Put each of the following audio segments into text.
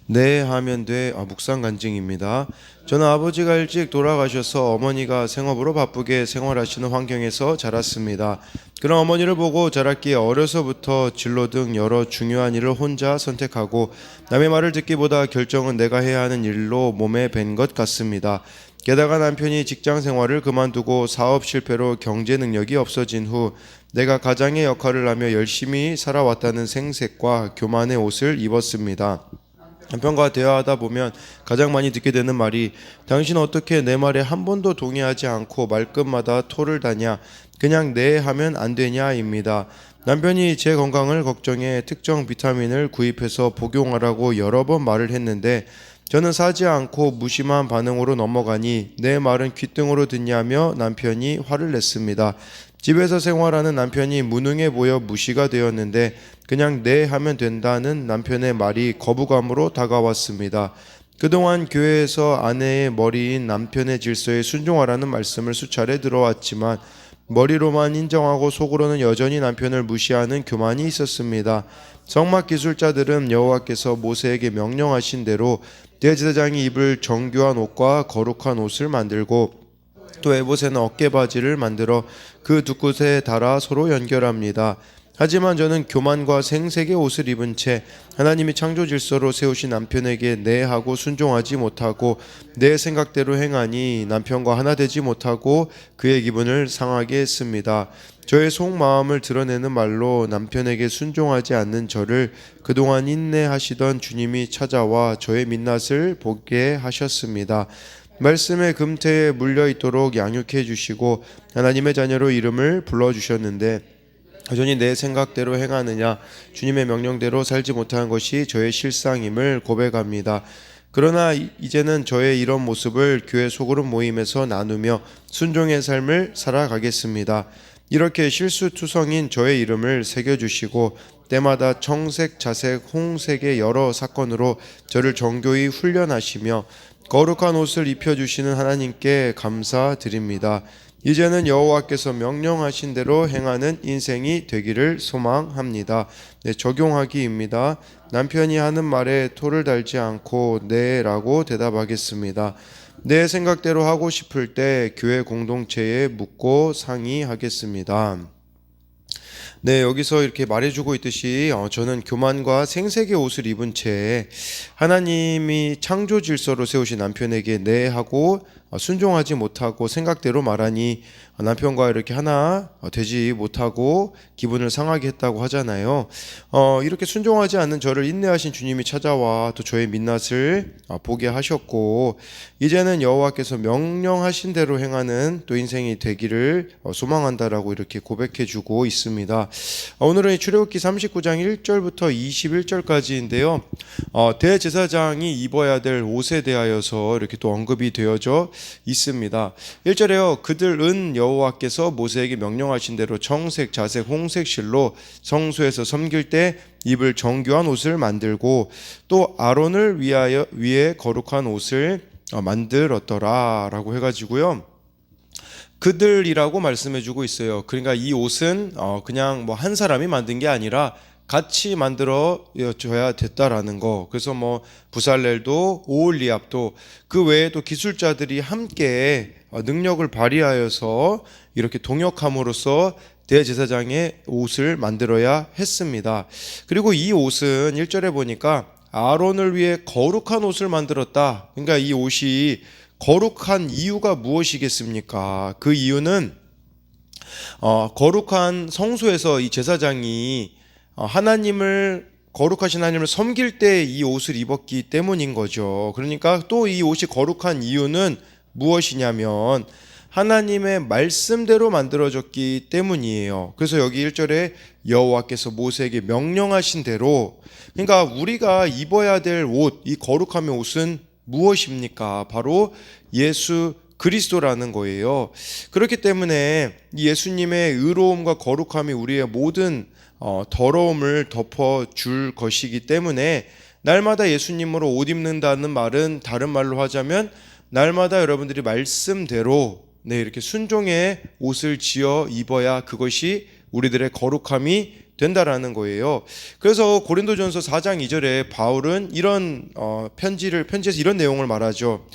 네 하면 돼. 묵상 간증입니다. 저는 아버지가 일찍 돌아가셔서 어머니가 생업으로 바쁘게 생활하시는 환경에서 자랐습니다. 그런 어머니를 보고 자랐기에 어려서부터 진로 등 여러 중요한 일을 혼자 선택하고 남의 말을 듣기보다 결정은 내가 해야 하는 일로 몸에 밴 것 같습니다. 게다가 남편이 직장 생활을 그만두고 사업 실패로 경제 능력이 없어진 후 내가 가장의 역할을 하며 열심히 살아왔다는 생색과 교만의 옷을 입었습니다. 남편과 대화하다 보면 가장 많이 듣게 되는 말이 당신 어떻게 내 말에 한 번도 동의하지 않고 말끝마다 토를 다냐, 그냥 네 하면 안 되냐입니다. 남편이 제 건강을 걱정해 특정 비타민을 구입해서 복용하라고 여러 번 말을 했는데 저는 사지 않고 무심한 반응으로 넘어가니 내 말은 귓등으로 듣냐며 남편이 화를 냈습니다. 집에서 생활하는 남편이 무능해 보여 무시가 되었는데 그냥 네 하면 된다는 남편의 말이 거부감으로 다가왔습니다. 그동안 교회에서 아내의 머리인 남편의 질서에 순종하라는 말씀을 수차례 들어왔지만 머리로만 인정하고 속으로는 여전히 남편을 무시하는 교만이 있었습니다. 성막 기술자들은 여호와께서 모세에게 명령하신 대로 대제사장이 입을 정교한 옷과 거룩한 옷을 만들고 또 에봇에는 어깨바지를 만들어 그 두 곳에 달아 서로 연결합니다. 하지만 저는 교만과 생색의 옷을 입은 채 하나님이 창조 질서로 세우신 남편에게 네 하고 순종하지 못하고 내 생각대로 행하니 남편과 하나 되지 못하고 그의 기분을 상하게 했습니다. 저의 속마음을 드러내는 말로 남편에게 순종하지 않는 저를 그동안 인내하시던 주님이 찾아와 저의 민낯을 보게 하셨습니다. 말씀의 금태에 물려있도록 양육해 주시고 하나님의 자녀로 이름을 불러주셨는데 여전히 내 생각대로 행하느냐, 주님의 명령대로 살지 못하는 것이 저의 실상임을 고백합니다. 그러나 이제는 저의 이런 모습을 교회 소그룹 모임에서 나누며 순종의 삶을 살아가겠습니다. 이렇게 실수투성인 저의 이름을 새겨주시고 때마다 청색, 자색, 홍색의 여러 사건으로 저를 정교히 훈련하시며 거룩한 옷을 입혀주시는 하나님께 감사드립니다. 이제는 여호와께서 명령하신 대로 행하는 인생이 되기를 소망합니다. 적용하기입니다. 남편이 하는 말에 토를 달지 않고 네라고 대답하겠습니다. 내 생각대로 하고 싶을 때 교회 공동체에 묻고 상의하겠습니다. 네, 여기서 이렇게 말해주고 있듯이 저는 교만과 생색의 옷을 입은 채 하나님이 창조 질서로 세우신 남편에게 네 하고 순종하지 못하고 생각대로 말하니 남편과 이렇게 하나 되지 못하고 기분을 상하게 했다고 하잖아요. 이렇게 순종하지 않는 저를 인내하신 주님이 찾아와 또 저의 민낯을 보게 하셨고 이제는 여호와께서 명령하신 대로 행하는 또 인생이 되기를 소망한다라고 이렇게 고백해주고 있습니다. 오늘은 출애굽기 39장 1절부터 21절까지인데요. 대제사장이 입어야 될 옷에 대하여서 이렇게 또 언급이 되어져 있습니다. 1절에요. 그들은 여호와께서 모세에게 명령하신 대로 청색, 자색, 홍색 실로 성소에서 섬길 때 입을 정교한 옷을 만들고 또 아론을 위해 거룩한 옷을 만들었더라 라고 해가지고요. 그들이라고 말씀해주고 있어요. 그러니까 이 옷은 그냥 뭐 한 사람이 만든 게 아니라 같이 만들어줘야 됐다라는 거. 그래서 뭐 부살렐도 오홀리압도 그 외에 또 기술자들이 함께 능력을 발휘하여서 이렇게 동역함으로써 대제사장의 옷을 만들어야 했습니다. 그리고 이 옷은 1절에 보니까 아론을 위해 거룩한 옷을 만들었다. 그러니까 이 옷이 거룩한 이유가 무엇이겠습니까? 그 이유는 거룩한 성소에서 이 제사장이 거룩하신 하나님을 섬길 때 이 옷을 입었기 때문인 거죠. 그러니까 또 이 옷이 거룩한 이유는 무엇이냐면 하나님의 말씀대로 만들어졌기 때문이에요. 그래서 여기 1절에 여호와께서 모세에게 명령하신 대로, 그러니까 우리가 입어야 될 옷, 이 거룩함의 옷은 무엇입니까? 바로 예수 그리스도라는 거예요. 그렇기 때문에 예수님의 의로움과 거룩함이 우리의 모든 더러움을 덮어줄 것이기 때문에 날마다 예수님으로 옷 입는다는 말은 다른 말로 하자면 날마다 여러분들이 말씀대로 이렇게 순종의 옷을 지어 입어야 그것이 우리들의 거룩함이 된다라는 거예요. 그래서 고린도전서 4장 2절에 바울은 이런 편지에서 이런 내용을 말하죠.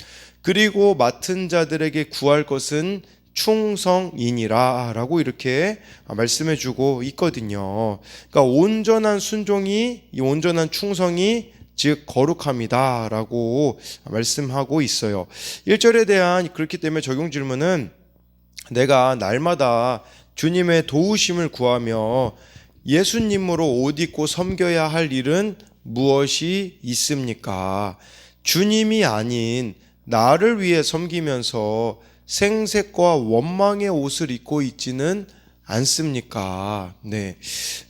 그리고 맡은 자들에게 구할 것은 충성이니라 라고 이렇게 말씀해 주고 있거든요. 그러니까 온전한 순종이, 이 온전한 충성이 즉 거룩함이다 라고 말씀하고 있어요. 1절에 대한 그렇기 때문에 적용 질문은 내가 날마다 주님의 도우심을 구하며 예수님으로 옷 입고 섬겨야 할 일은 무엇이 있습니까? 주님이 아닌 나를 위해 섬기면서 생색과 원망의 옷을 입고 있지는 않습니까? 네.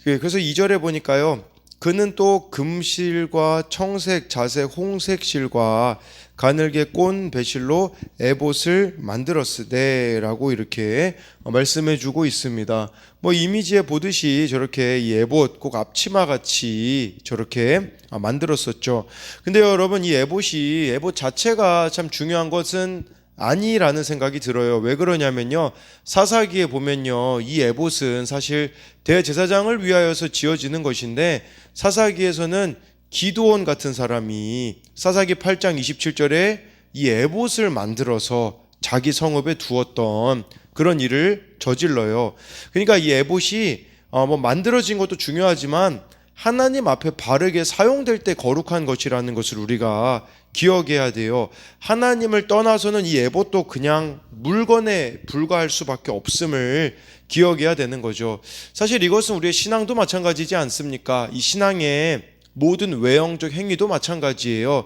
그래서 2절에 보니까요. 그는 또 금실과 청색, 자색, 홍색 실과 가늘게 꼰 배실로 에봇을 만들었으되라고 이렇게 말씀해 주고 있습니다. 뭐 이미지에 보듯이 저렇게 이 에봇 꼭 앞치마 같이 저렇게 만들었었죠. 근데 여러분 이 에봇 자체가 참 중요한 것은 아니라는 생각이 들어요. 왜 그러냐면요. 사사기에 보면요. 이 에봇은 사실 대제사장을 위하여서 지어지는 것인데 사사기에서는 기드온 같은 사람이 사사기 8장 27절에 이 에봇을 만들어서 자기 성읍에 두었던 그런 일을 저질러요. 그러니까 이 에봇이 뭐 만들어진 것도 중요하지만 하나님 앞에 바르게 사용될 때 거룩한 것이라는 것을 우리가 기억해야 돼요. 하나님을 떠나서는 이 에봇도 그냥 물건에 불과할 수밖에 없음을 기억해야 되는 거죠. 사실 이것은 우리의 신앙도 마찬가지지 않습니까? 이 신앙의 모든 외형적 행위도 마찬가지예요.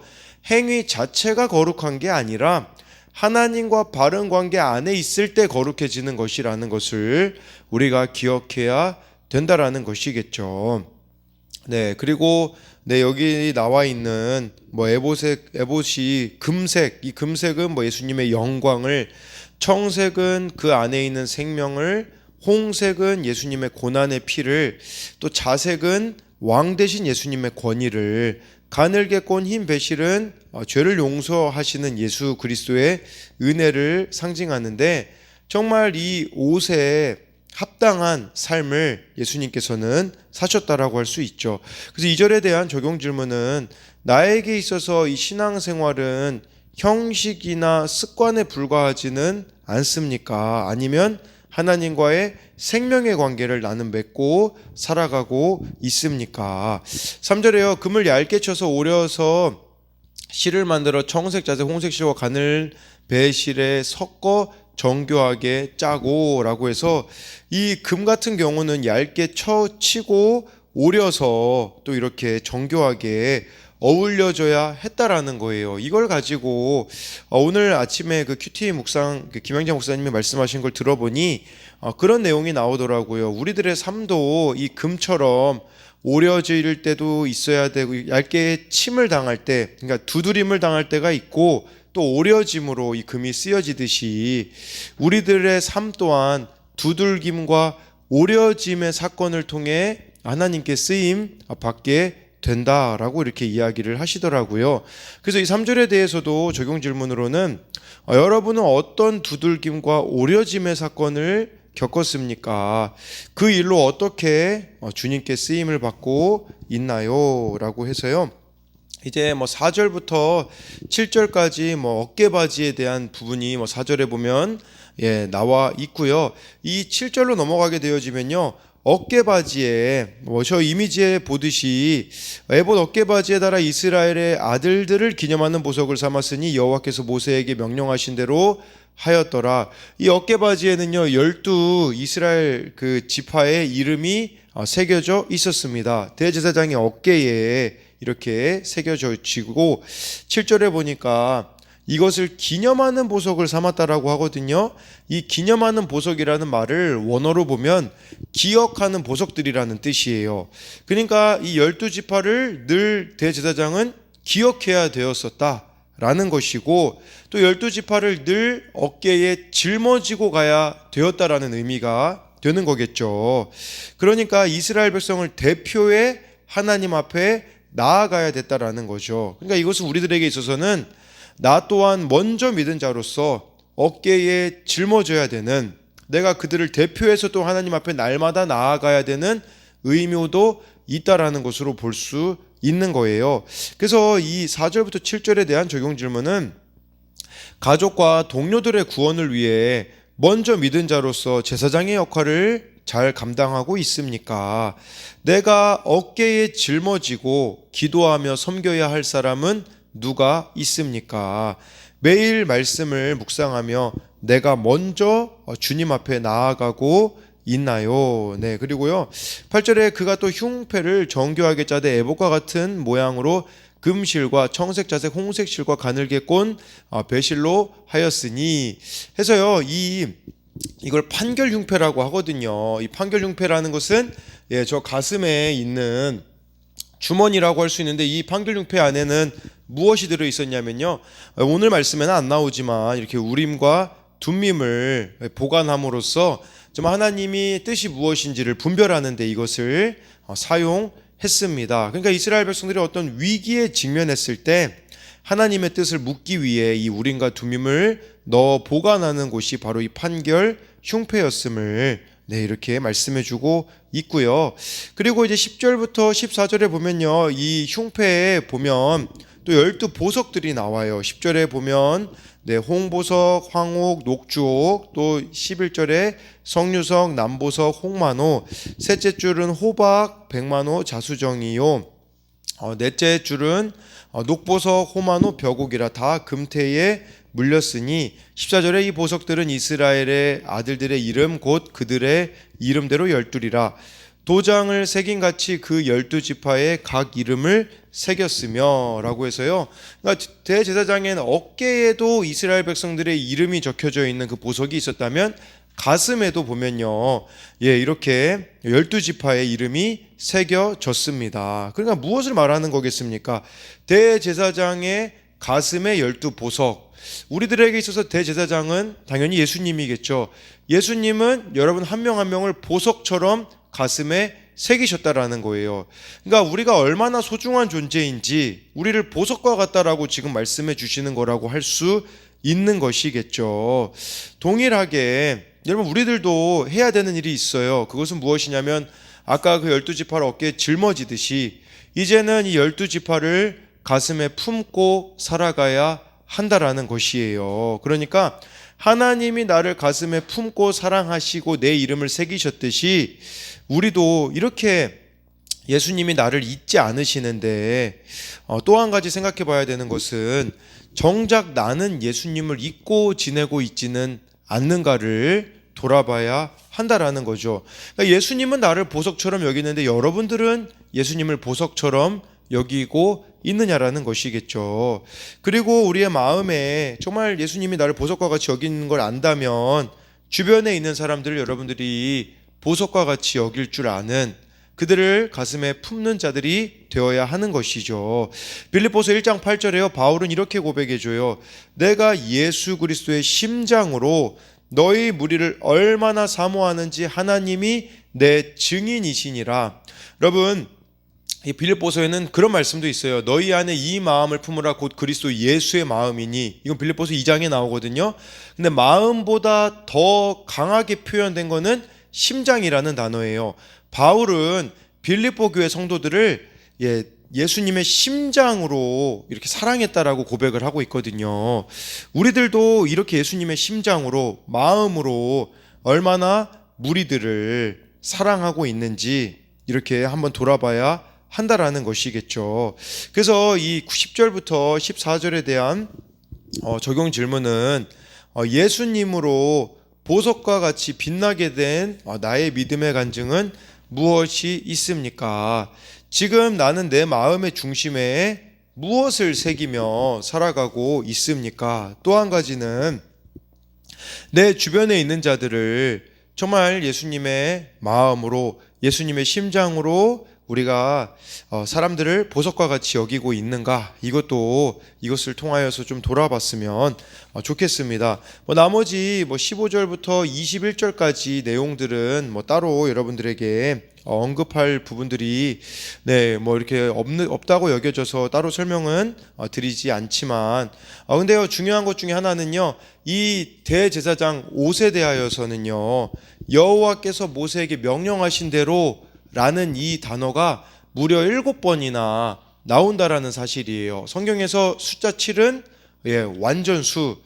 행위 자체가 거룩한 게 아니라 하나님과 바른 관계 안에 있을 때 거룩해지는 것이라는 것을 우리가 기억해야 된다라는 것이겠죠. 네, 그리고 여기 나와 있는 뭐 에봇이 금색, 이 금색은 뭐 예수님의 영광을, 청색은 그 안에 있는 생명을, 홍색은 예수님의 고난의 피를, 또 자색은 왕 대신 예수님의 권위를, 가늘게 꼰 흰 배실은 죄를 용서하시는 예수 그리스도의 은혜를 상징하는데 정말 이 옷에 합당한 삶을 예수님께서는 사셨다라고 할 수 있죠. 그래서 2절에 대한 적용 질문은 나에게 있어서 이 신앙생활은 형식이나 습관에 불과하지는 않습니까? 아니면 하나님과의 생명의 관계를 나는 맺고 살아가고 있습니까? 3절에요. 금을 얇게 쳐서 오려서 실을 만들어 청색, 자색, 홍색 실과 가늘 배실에 섞어 정교하게 짜고 라고 해서 이 금 같은 경우는 얇게 치고 오려서 또 이렇게 정교하게 어울려져야 했다라는 거예요. 이걸 가지고 오늘 아침에 그 큐티 묵상 김영재 목사님이 말씀하신 걸 들어보니 그런 내용이 나오더라고요. 우리들의 삶도 이 금처럼 오려질 때도 있어야 되고 얇게 침을 당할 때, 그러니까 두드림을 당할 때가 있고 또 오려짐으로 이 금이 쓰여지듯이 우리들의 삶 또한 두들김과 오려짐의 사건을 통해 하나님께 쓰임 받게 된다라고 이렇게 이야기를 하시더라고요. 그래서 이 3절에 대해서도 적용 질문으로는 여러분은 어떤 두들김과 오려짐의 사건을 겪었습니까? 그 일로 어떻게 주님께 쓰임을 받고 있나요? 라고 해서요. 이제 뭐 4절부터 7절까지 뭐 어깨바지에 대한 부분이 뭐 4절에 보면 나와 있고요. 이 7절로 넘어가게 되어지면요. 어깨바지에 저 이미지에 보듯이 에봇 어깨바지에 달아 이스라엘의 아들들을 기념하는 보석을 삼았으니 여호와께서 모세에게 명령하신 대로 하였더라. 이 어깨바지에는요 12 이스라엘 그 지파의 이름이 새겨져 있었습니다. 대제사장의 어깨에 이렇게 새겨져 지고 7절에 보니까 이것을 기념하는 보석을 삼았다라고 하거든요. 이 기념하는 보석이라는 말을 원어로 보면 기억하는 보석들이라는 뜻이에요. 그러니까 이 12지파를 늘 대제사장은 기억해야 되었었다라는 것이고 또 12지파를 늘 어깨에 짊어지고 가야 되었다라는 의미가 되는 거겠죠. 그러니까 이스라엘 백성을 대표해 하나님 앞에 나아가야 됐다라는 거죠. 그러니까 이것은 우리들에게 있어서는 나 또한 먼저 믿은 자로서 어깨에 짊어져야 되는, 내가 그들을 대표해서 또 하나님 앞에 날마다 나아가야 되는 의무도 있다라는 것으로 볼 수 있는 거예요. 그래서 이 4절부터 7절에 대한 적용 질문은 가족과 동료들의 구원을 위해 먼저 믿은 자로서 제사장의 역할을 잘 감당하고 있습니까? 내가 어깨에 짊어지고 기도하며 섬겨야 할 사람은 누가 있습니까? 매일 말씀을 묵상하며 내가 먼저 주님 앞에 나아가고 있나요? 네, 그리고요 8절에 그가 또 흉패를 정교하게 짜되 애복과 같은 모양으로 금실과 청색, 자색, 홍색 실과 가늘게 꼰 배실로 하였으니 해서요 이걸 판결 흉패라고 하거든요. 이 판결 흉패라는 것은 저 가슴에 있는 주머니라고 할 수 있는데 이 판결 흉패 안에는 무엇이 들어 있었냐면요. 오늘 말씀에는 안 나오지만 이렇게 우림과 둠밈을 보관함으로써 좀 하나님이 뜻이 무엇인지를 분별하는 데 이것을 사용했습니다. 그러니까 이스라엘 백성들이 어떤 위기에 직면했을 때 하나님의 뜻을 묻기 위해 이 우림과 둠밈을 넣어 보관하는 곳이 바로 이 판결 흉패였음을 이렇게 말씀해주고 있고요. 그리고 이제 10절부터 14절에 보면요, 이 흉패에 보면 또 12보석들이 나와요. 10절에 보면 홍보석, 황옥, 녹주옥, 또 11절에 성류석, 남보석, 홍만호, 셋째 줄은 호박, 백만호, 자수정이요. 넷째 줄은 녹보석, 호만호, 벽옥이라 다 금태에 물렸으니 14절에 이 보석들은 이스라엘의 아들들의 이름 곧 그들의 이름대로 12이라 도장을 새긴 같이 그 12지파의 각 이름을 새겼으며 라고 해서요. 그러니까 대제사장의 어깨에도 이스라엘 백성들의 이름이 적혀져 있는 그 보석이 있었다면 가슴에도 보면요, 이렇게 12지파의 이름이 새겨졌습니다. 그러니까 무엇을 말하는 거겠습니까? 대제사장의 가슴에 12보석. 우리들에게 있어서 대제사장은 당연히 예수님이겠죠. 예수님은 여러분 한 명 한 명을 보석처럼 가슴에 새기셨다라는 거예요. 그러니까 우리가 얼마나 소중한 존재인지 우리를 보석과 같다라고 지금 말씀해 주시는 거라고 할 수 있는 것이겠죠. 동일하게 여러분 우리들도 해야 되는 일이 있어요. 그것은 무엇이냐면 아까 그 12지파를 어깨에 짊어지듯이 이제는 이 12지파를 가슴에 품고 살아가야 한다라는 것이에요. 그러니까 하나님이 나를 가슴에 품고 사랑하시고 내 이름을 새기셨듯이 우리도 이렇게 예수님이 나를 잊지 않으시는데 또 한 가지 생각해 봐야 되는 것은 정작 나는 예수님을 잊고 지내고 있지는 않는가를 돌아봐야 한다라는 거죠. 그러니까 예수님은 나를 보석처럼 여기는데 여러분들은 예수님을 보석처럼 여기고 있느냐라는 것이겠죠. 그리고 우리의 마음에 정말 예수님이 나를 보석과 같이 여기는 걸 안다면 주변에 있는 사람들을 여러분들이 보석과 같이 여길 줄 아는 그들을 가슴에 품는 자들이 되어야 하는 것이죠. 빌립보서 1장 8절에요. 바울은 이렇게 고백해줘요. 내가 예수 그리스도의 심장으로 너희 무리를 얼마나 사모하는지 하나님이 내 증인이시니라. 여러분 이 빌립보서에는 그런 말씀도 있어요. 너희 안에 이 마음을 품으라 곧 그리스도 예수의 마음이니. 이건 빌립보서 2장에 나오거든요. 근데 마음보다 더 강하게 표현된 거는 심장이라는 단어예요. 바울은 빌립보 교회 성도들을 예수님의 심장으로 이렇게 사랑했다라고 고백을 하고 있거든요. 우리들도 이렇게 예수님의 심장으로 마음으로 얼마나 무리들을 사랑하고 있는지 이렇게 한번 돌아봐야 한다라는 것이겠죠. 그래서 이 10절부터 14절에 대한 적용 질문은 예수님으로 보석과 같이 빛나게 된 나의 믿음의 간증은 무엇이 있습니까? 지금 나는 내 마음의 중심에 무엇을 새기며 살아가고 있습니까? 또 한 가지는 내 주변에 있는 자들을 정말 예수님의 마음으로 예수님의 심장으로 우리가 사람들을 보석과 같이 여기고 있는가, 이것을 통하여서 좀 돌아봤으면 좋겠습니다. 나머지 15절부터 21절까지 내용들은 따로 여러분들에게 언급할 부분들이 이렇게 없다고 여겨져서 따로 설명은 드리지 않지만 근데요 중요한 것 중에 하나는요, 이 대제사장 옷에 대하여서는요 여호와께서 모세에게 명령하신 대로 라는 이 단어가 무려 7번이나 나온다라는 사실이에요. 성경에서 숫자 7은 완전수,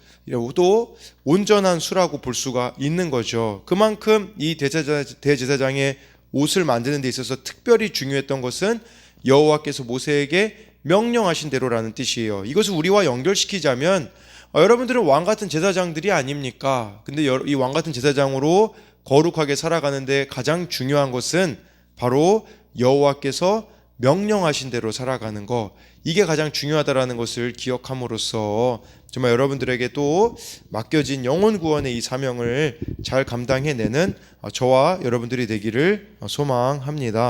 또 온전한 수라고 볼 수가 있는 거죠. 그만큼 이 대제사장의 옷을 만드는 데 있어서 특별히 중요했던 것은 여호와께서 모세에게 명령하신 대로라는 뜻이에요. 이것을 우리와 연결시키자면 여러분들은 왕같은 제사장들이 아닙니까? 근데 이 왕같은 제사장으로 거룩하게 살아가는데 가장 중요한 것은 바로 여호와께서 명령하신 대로 살아가는 거, 이게 가장 중요하다라는 것을 기억함으로써 정말 여러분들에게 또 맡겨진 영혼 구원의 이 사명을 잘 감당해내는 저와 여러분들이 되기를 소망합니다.